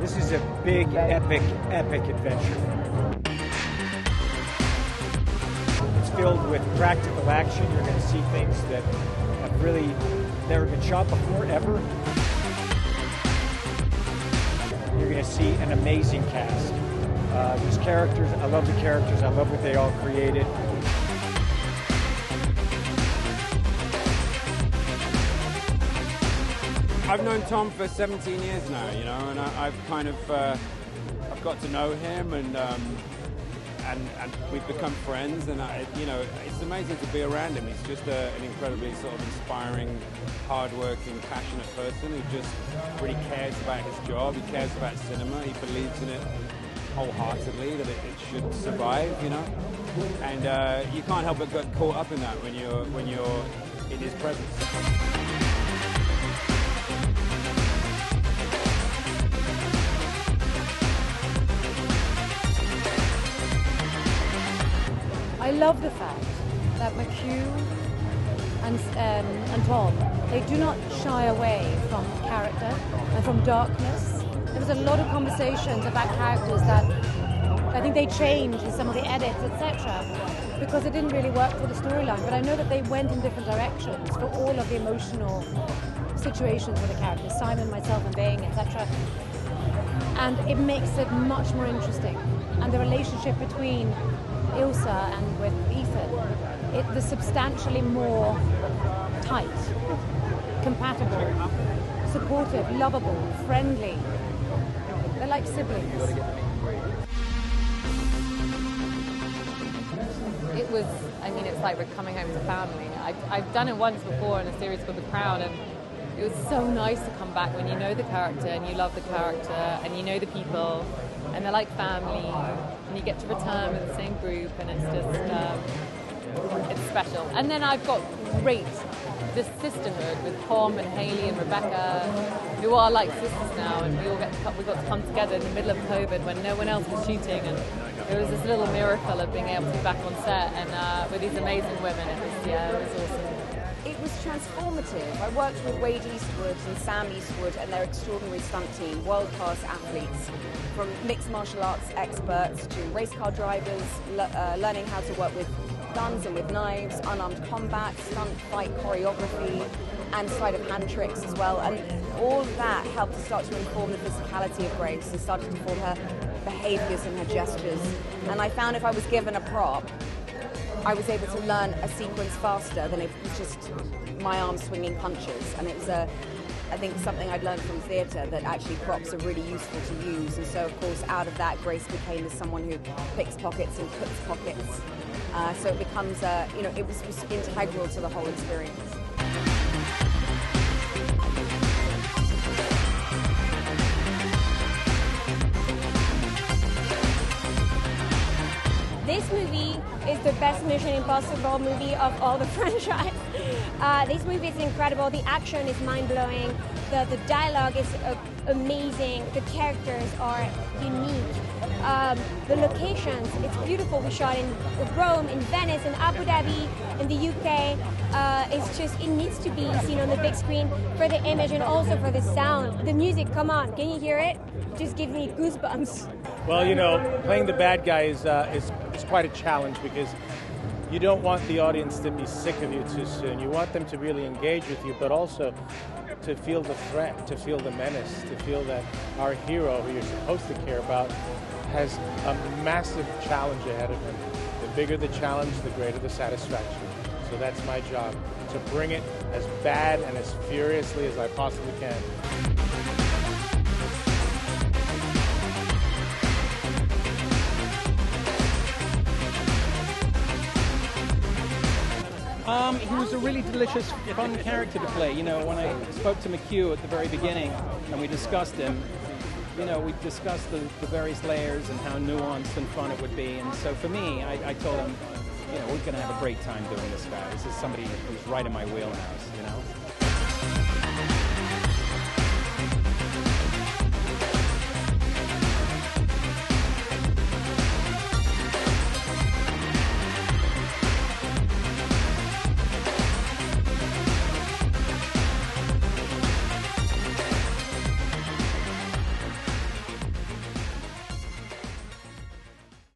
This is a big, epic adventure. It's filled with practical action. You're going to see things that have really never been shot before, ever. You're going to see an amazing cast. These characters, I love the characters. I love what they all created. I've known Tom for 17 years now, you know, and I've kind of I've got to know him, and we've become friends, and you know, it's amazing to be around him. He's just an incredibly sort of inspiring, hard-working, passionate person who just really cares about his job. He cares about cinema. He believes in it wholeheartedly, that it should survive, you know, and you can't help but get caught up in that when you're in his presence. I love the fact that McHugh and Tom, they do not shy away from character and from darkness. There was a lot of conversations about characters that I think they changed in some of the edits, etc., because it didn't really work for the storyline. But I know that they went in different directions for all of the emotional situations with the characters, Simon, myself, and Bing, etc. And it makes it much more interesting. And the relationship between Ilsa and with Ethan, they're substantially more tight, compatible, supportive, lovable, friendly. They're like siblings. It was, I mean, it's like we're coming home to family. I've done it once before in a series called The Crown, and it was so nice to come back when you know the character and you love the character and you know the people and they're like family, and you get to return with the same group, and it's just, it's special. And then I've got this sisterhood with Pom and Hayley and Rebecca, who are like sisters now, and we got to come together in the middle of COVID when no one else was shooting, and it was this little miracle of being able to be back on set and with these amazing women. It was awesome. It was transformative. I worked with Wade Eastwood and Sam Eastwood and their extraordinary stunt team, world-class athletes, from mixed martial arts experts to race car drivers, learning how to work with guns and with knives, unarmed combat, stunt fight choreography, and sleight of hand tricks as well. And all of that helped to start to inform the physicality of Grace and started to form her behaviors and her gestures. And I found if I was given a prop, I was able to learn a sequence faster than if it was just my arm swinging punches. And it was I think something I'd learned from theatre, that actually props are really useful to use. And so, of course, out of that, Grace became as someone who picks pockets and puts pockets. So it becomes, it was integral to the whole experience. This movie is the best Mission Impossible movie of all the franchise. This movie is incredible. The action is mind-blowing. The dialogue is amazing. The characters are unique. The locations, it's beautiful. We shot in Rome, in Venice, in Abu Dhabi, in the UK. It's just, it needs to be seen on the big screen for the image and also for the sound. The music, come on, can you hear it? Just gives me goosebumps. Well, you know, playing the bad guy is quite a challenge, because you don't want the audience to be sick of you too soon. You want them to really engage with you, but also to feel the threat, to feel the menace, to feel that our hero, who you're supposed to care about, has a massive challenge ahead of him. The bigger the challenge, the greater the satisfaction. So that's my job, to bring it as bad and as furiously as I possibly can. He was a really delicious, fun character to play. You know, when I spoke to McHugh at the very beginning and we discussed him, you know, we discussed the various layers and how nuanced and fun it would be. And so for me, I told him, you know, we're going to have a great time doing this guy. This is somebody who's right in my wheelhouse, you know.